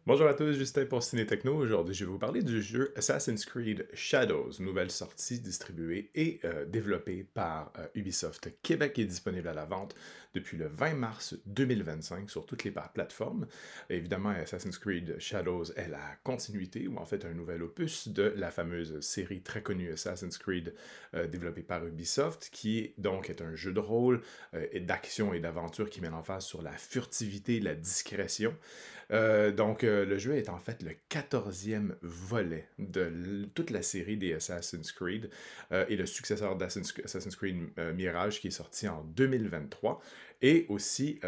Bonjour à tous, Justin pour Ciné Techno. Aujourd'hui, je vais vous parler du jeu Assassin's Creed Shadows, nouvelle sortie distribuée et développée par Ubisoft Québec et disponible à la vente depuis le 20 mars 2025 sur toutes les plateformes. Évidemment, Assassin's Creed Shadows est la continuité, ou en fait un nouvel opus de la fameuse série très connue Assassin's Creed développée par Ubisoft, qui donc est un jeu de rôle d'action et d'aventure qui met l'emphase sur la furtivité et la discrétion. Le jeu est en fait le 14e volet de toute la série des Assassin's Creed et le successeur d'Assassin's Creed Mirage qui est sorti en 2023. Et aussi,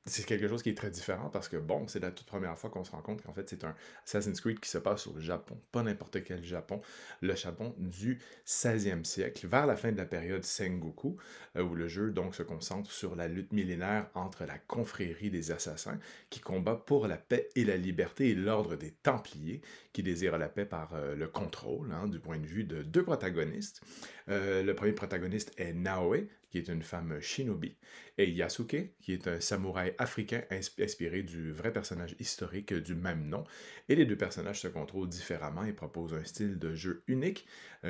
c'est quelque chose qui est très différent parce que, bon, c'est la toute première fois qu'on se rend compte qu'en fait, c'est un Assassin's Creed qui se passe au Japon, pas n'importe quel Japon, le Japon du 16e siècle, vers la fin de la période Sengoku, où le jeu donc se concentre sur la lutte millénaire entre la confrérie des assassins qui combat pour la paix et la liberté et l'ordre des Templiers qui désirent la paix par le contrôle, hein, du point de vue de deux protagonistes. Le premier protagoniste est Naoe, qui est une femme shinobi, et Yasuke, qui est un samouraï africain inspiré du vrai personnage historique du même nom. Et les deux personnages se contrôlent différemment et proposent un style de jeu unique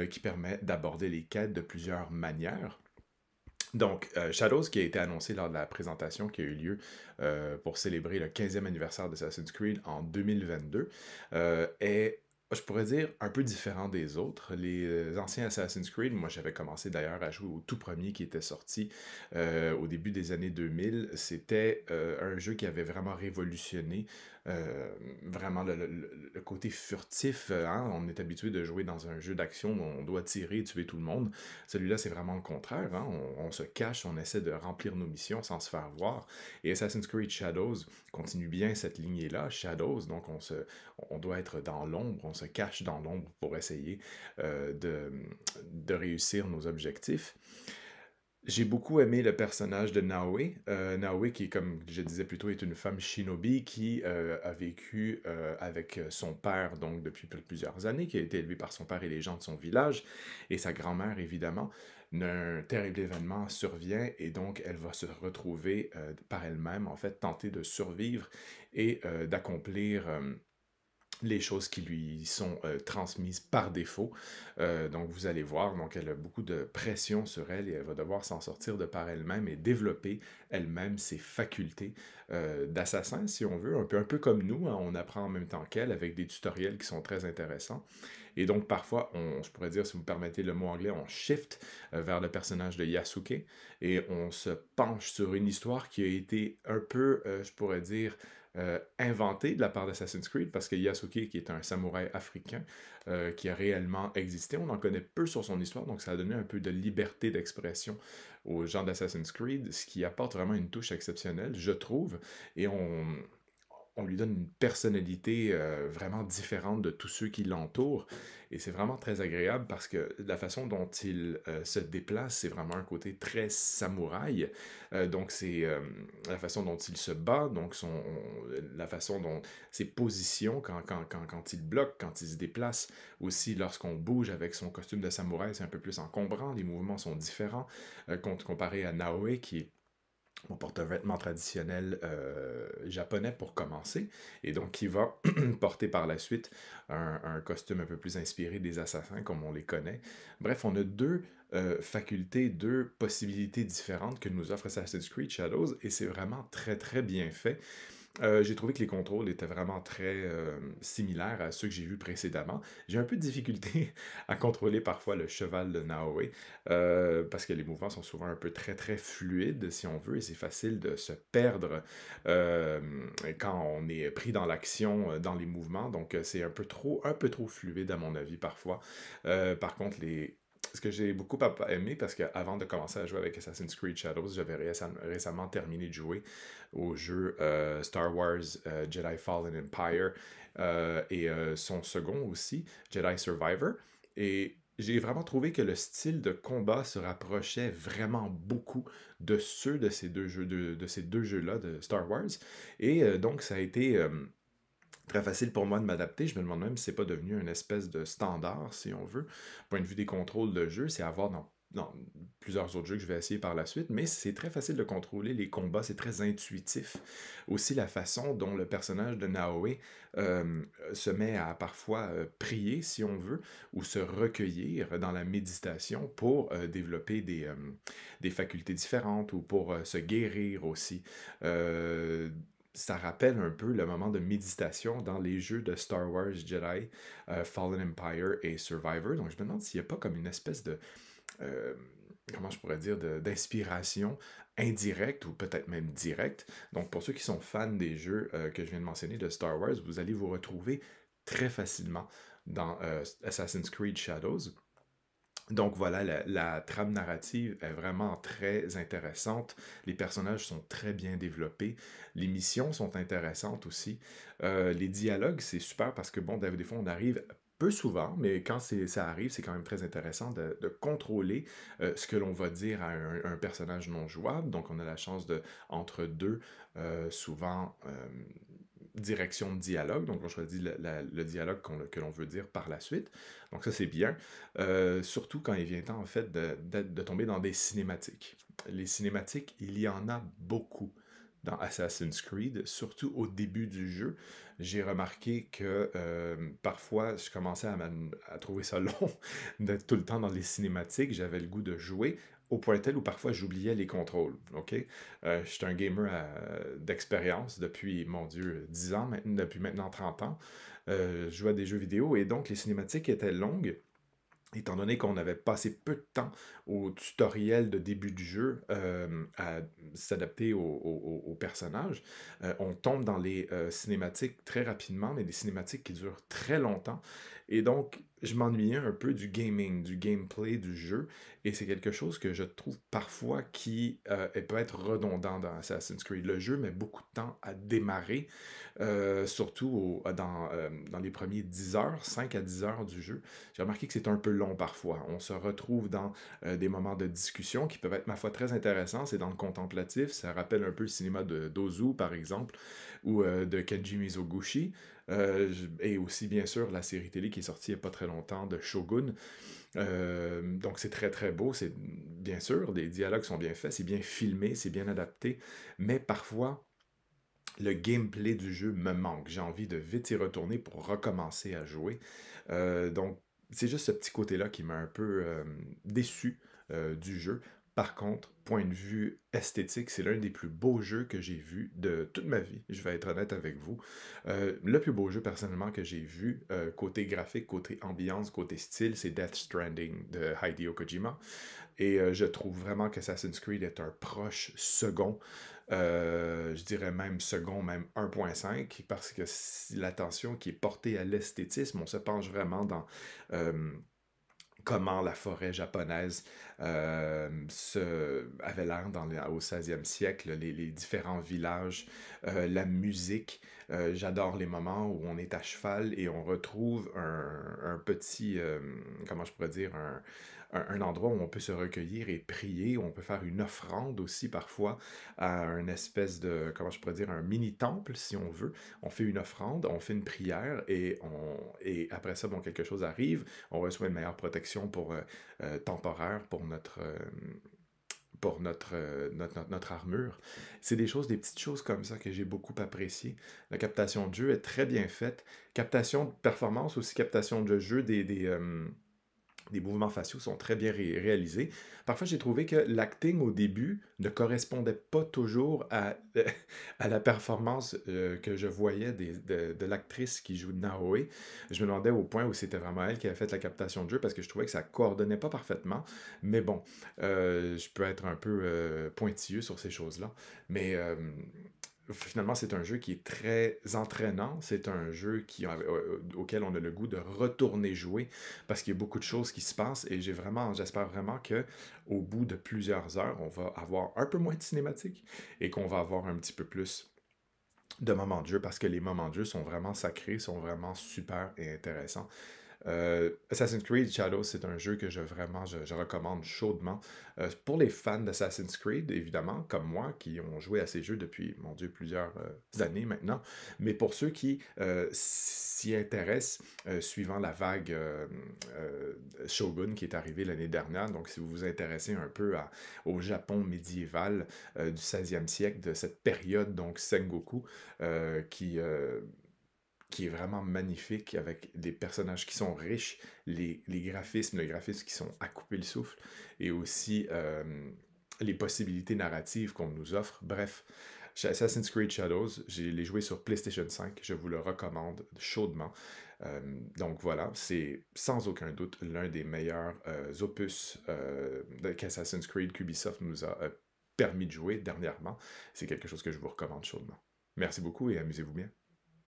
qui permet d'aborder les quêtes de plusieurs manières. Donc, Shadows, qui a été annoncé lors de la présentation qui a eu lieu pour célébrer le 15e anniversaire d'Assassin's Creed en 2022, est, je pourrais dire, un peu différent des autres. Les anciens Assassin's Creed, moi j'avais commencé d'ailleurs à jouer au tout premier qui était sorti au début des années 2000. C'était un jeu qui avait vraiment révolutionné vraiment le côté furtif. Hein? On est habitué de jouer dans un jeu d'action où on doit tirer et tuer tout le monde. Celui-là, c'est vraiment le contraire. Hein? On se cache, on essaie de remplir nos missions sans se faire voir. Et Assassin's Creed Shadows continue bien cette lignée-là. Shadows, donc on doit être dans l'ombre, on se cache dans l'ombre pour essayer de réussir nos objectifs. J'ai beaucoup aimé le personnage de Naoe. Naoe, qui, comme je disais plus tôt, est une femme shinobi qui a vécu avec son père donc depuis plusieurs années, qui a été élevée par son père et les gens de son village, et sa grand-mère, évidemment. Un terrible événement survient et donc elle va se retrouver par elle-même, en fait, tenter de survivre et d'accomplir les choses qui lui sont transmises par défaut. Donc vous allez voir, donc elle a beaucoup de pression sur elle et elle va devoir s'en sortir de par elle-même et développer elle-même ses facultés d'assassin, si on veut, un peu comme nous, hein, on apprend en même temps qu'elle avec des tutoriels qui sont très intéressants. Et donc parfois, je pourrais dire, si vous me permettez le mot anglais, on shift vers le personnage de Yasuke et on se penche sur une histoire qui a été un peu, je pourrais dire, inventé de la part d'Assassin's Creed, parce que Yasuke, qui est un samouraï africain qui a réellement existé, on en connaît peu sur son histoire, donc ça a donné un peu de liberté d'expression aux gens d'Assassin's Creed, ce qui apporte vraiment une touche exceptionnelle, je trouve, et on lui donne une personnalité vraiment différente de tous ceux qui l'entourent. Et c'est vraiment très agréable parce que la façon dont il se déplace, c'est vraiment un côté très samouraï. Donc c'est la façon dont il se bat, donc la façon dont ses positions quand il bloque, quand il se déplace. Aussi, lorsqu'on bouge avec son costume de samouraï, c'est un peu plus encombrant, les mouvements sont différents comparé à Naoe on porte un vêtement traditionnel japonais pour commencer, et donc qui va porter par la suite un costume un peu plus inspiré des assassins comme on les connaît. Bref, on a deux facultés, deux possibilités différentes que nous offre Assassin's Creed Shadows, et c'est vraiment très très bien fait. J'ai trouvé que les contrôles étaient vraiment très similaires à ceux que j'ai vus précédemment. J'ai un peu de difficulté à contrôler parfois le cheval de Naoe, parce que les mouvements sont souvent un peu très très fluides, si on veut, et c'est facile de se perdre euh, quand on est pris dans l'action, dans les mouvements. Donc c'est un peu trop fluide à mon avis parfois. Par contre, ce que j'ai beaucoup aimé, parce qu'avant de commencer à jouer avec Assassin's Creed Shadows, j'avais récemment terminé de jouer au jeu Star Wars Jedi Fallen Empire et son second aussi, Jedi Survivor. Et j'ai vraiment trouvé que le style de combat se rapprochait vraiment beaucoup de ceux de ces deux jeux, de ces deux jeux-là de Star Wars. Et donc, ça a été très facile pour moi de m'adapter. Je me demande même si c'est pas devenu une espèce de standard, si on veut. Point de vue des contrôles de jeu, c'est avoir dans dans plusieurs autres jeux que je vais essayer par la suite, mais c'est très facile de contrôler les combats, c'est très intuitif. Aussi la façon dont le personnage de Naoe se met à parfois prier, si on veut, ou se recueillir dans la méditation pour développer des facultés différentes ou pour se guérir aussi. Euh, Ça rappelle un peu le moment de méditation dans les jeux de Star Wars Jedi, Fallen Empire et Survivor. Donc je me demande s'il n'y a pas comme une espèce de, euh, comment je pourrais dire, d'inspiration indirecte ou peut-être même directe. Donc pour ceux qui sont fans des jeux que je viens de mentionner de Star Wars, vous allez vous retrouver très facilement dans Assassin's Creed Shadows. Donc voilà, la trame narrative est vraiment très intéressante. Les personnages sont très bien développés. Les missions sont intéressantes aussi. Les dialogues, c'est super parce que, bon, des fois, on arrive peu souvent, mais quand ça arrive, c'est quand même très intéressant de contrôler ce que l'on va dire à un personnage non jouable. Donc, on a la chance de, entre deux, souvent, direction de dialogue. Donc, on choisit le dialogue que l'on veut dire par la suite. Donc, ça, c'est bien. Surtout quand il vient temps, en fait, de tomber dans des cinématiques. Les cinématiques, il y en a beaucoup dans Assassin's Creed, surtout au début du jeu. J'ai remarqué que parfois, je commençais à trouver ça long d'être tout le temps dans les cinématiques. J'avais le goût de jouer au point tel où parfois j'oubliais les contrôles. Ok, je suis un gamer d'expérience depuis, mon Dieu, 10 ans, depuis maintenant 30 ans. Je joue à des jeux vidéo et donc les cinématiques étaient longues. Étant donné qu'on avait passé peu de temps au tutoriel de début du jeu à s'adapter au personnage, on tombe dans les cinématiques très rapidement, mais des cinématiques qui durent très longtemps. Et donc, je m'ennuyais un peu du gaming, du gameplay du jeu, et c'est quelque chose que je trouve parfois qui peut être redondant dans Assassin's Creed. Le jeu met beaucoup de temps à démarrer, surtout dans les premiers 10 heures, 5 à 10 heures du jeu. J'ai remarqué que c'est un peu long parfois. On se retrouve dans des moments de discussion qui peuvent être, ma foi, très intéressants. C'est dans le contemplatif. Ça rappelle un peu le cinéma d'Ozu, par exemple, ou de Kenji Mizoguchi. Et aussi, bien sûr, la série télé qui est sortie il n'y a pas très longtemps de Shogun. Donc c'est très très beau, c'est bien sûr, les dialogues sont bien faits, c'est bien filmé, c'est bien adapté, mais parfois le gameplay du jeu me manque. J'ai envie de vite y retourner pour recommencer à jouer. Donc, c'est juste ce petit côté-là qui m'a un peu déçu du jeu. Par contre, point de vue esthétique, c'est l'un des plus beaux jeux que j'ai vu de toute ma vie. Je vais être honnête avec vous. Le plus beau jeu personnellement que j'ai vu, côté graphique, côté ambiance, côté style, c'est Death Stranding de Hideo Kojima. Et je trouve vraiment qu'Assassin's Creed est un proche second. Je dirais même second, même 1.5, parce que l'attention qui est portée à l'esthétisme, on se penche vraiment dans comment la forêt japonaise avait l'air au 16e siècle, les différents villages, la musique. J'adore les moments où on est à cheval et on retrouve un petit, comment je pourrais dire, un endroit où on peut se recueillir et prier, où on peut faire une offrande aussi parfois à un espèce de, comment je pourrais dire, un mini-temple si on veut. On fait une offrande, on fait une prière et après ça, bon, quelque chose arrive, on reçoit une meilleure protection temporaire pour notre armure. C'est des petites choses comme ça que j'ai beaucoup appréciées. La captation de jeu est très bien faite. Captation de performance, aussi captation de jeu des mouvements faciaux sont très bien réalisés. Parfois, j'ai trouvé que l'acting au début ne correspondait pas toujours à la performance que je voyais de l'actrice qui joue Naoe. Je me demandais au point où c'était vraiment elle qui avait fait la captation de jeu parce que je trouvais que ça coordonnait pas parfaitement. Mais bon, je peux être un peu pointilleux sur ces choses-là. Mais finalement, c'est un jeu qui est très entraînant. C'est un jeu auquel on a le goût de retourner jouer parce qu'il y a beaucoup de choses qui se passent et j'espère vraiment que au bout de plusieurs heures, on va avoir un peu moins de cinématiques et qu'on va avoir un petit peu plus de moments de jeu parce que les moments de jeu sont vraiment sacrés, sont vraiment super et intéressants. Assassin's Creed Shadows, c'est un jeu que je recommande chaudement. Pour les fans d'Assassin's Creed, évidemment, comme moi, qui ont joué à ces jeux depuis, mon Dieu, plusieurs années maintenant, mais pour ceux qui s'y intéressent, suivant la vague Shogun qui est arrivée l'année dernière, donc si vous vous intéressez un peu au Japon médiéval du 16e siècle, de cette période, donc Sengoku, qui est vraiment magnifique, avec des personnages qui sont riches, les graphismes qui sont à couper le souffle, et aussi les possibilités narratives qu'on nous offre. Bref, chez Assassin's Creed Shadows, j'ai les joué sur PlayStation 5, je vous le recommande chaudement. Euh, donc voilà, c'est sans aucun doute l'un des meilleurs opus qu'Assassin's Creed qu'Ubisoft nous a permis de jouer dernièrement. C'est quelque chose que je vous recommande chaudement. Merci beaucoup et amusez-vous bien.